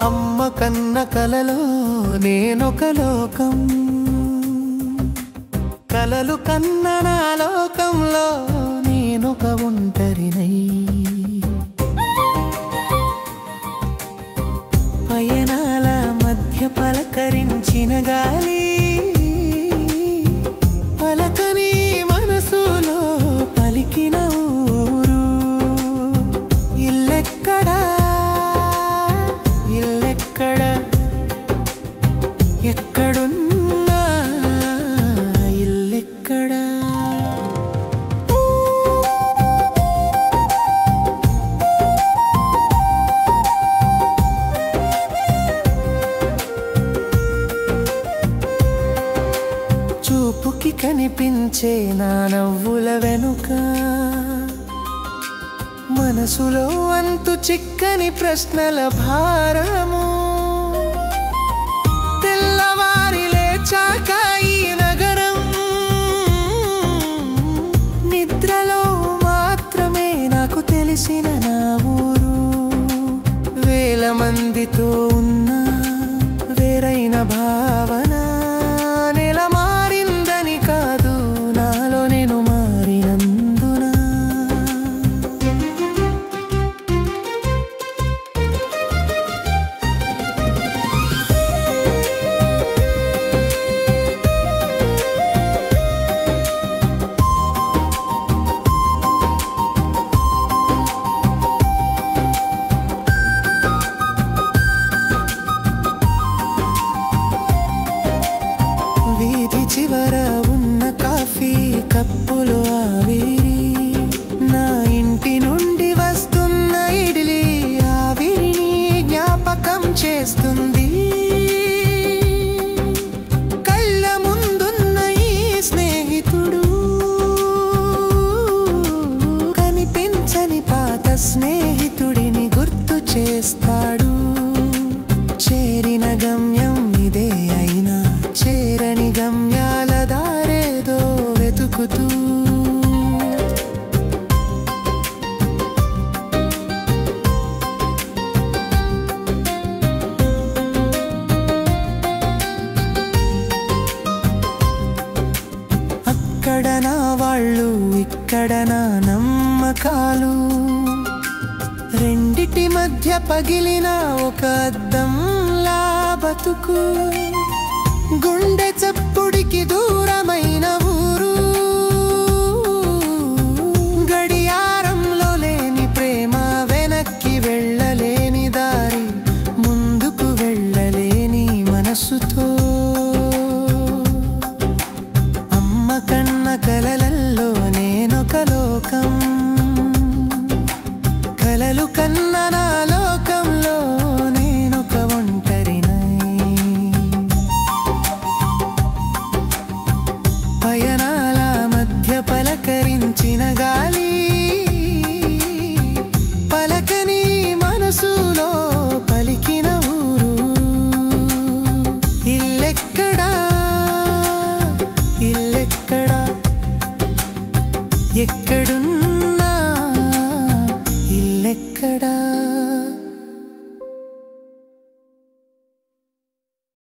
అమ్మ కన్న కలలో నేనొక లోకం, కలలు కన్న నా లోకంలో నేనొక ఒంటరినై. పయనాల మధ్య పలకరించిన గాలి, పలకని మనసులో పలికిన ఊరు. ఇల్లెక్కడా ఇల్లెక్కడా ఎక్కడున్నా ఇల్లెక్కడా. చూపుకి కనిపించే నా నవ్వుల వెనుక మనసులో అంతు చిక్కని ప్రశ్నల భారము. తెల్లవారి లేచాక ఈ నగరం, నిద్రలో మాత్రమే నాకు తెలిసిన నా ఊరు. వేల మందితో ఉన్న వేరైన భావన, నెల మారిందని కాదు నాలో నేను మారినందున. వీధి చివర ఉన్న కాఫీ కప్పులు ఆవిరి, నా ఇంటి నుండి వస్తున్న ఇడ్లీ ఆవిరిని జ్ఞాపకం చేస్తుంది. కళ్ళ ముందున్న ఈ స్నేహితుడు కనిపించని పాత స్నేహితుడిని గుర్తు చేస్తాడు. చేరిన గమ్యం ఇదే అయినా చేరని గమ్యాల దారేదో వెతుకుతూ, అక్కడ నా వాళ్ళు ఇక్కడ నా నమ్మకాలు, రెండిటి మధ్య పగిలిన ఒక అద్దంలా బతుకు. గుండె చప్పుడికి దూరమైన ఊరు, గడియారంలో లేని ప్రేమ, వెనక్కి వెళ్ళలేని దారి, ముందుకు వెళ్ళలేని మనసుతో.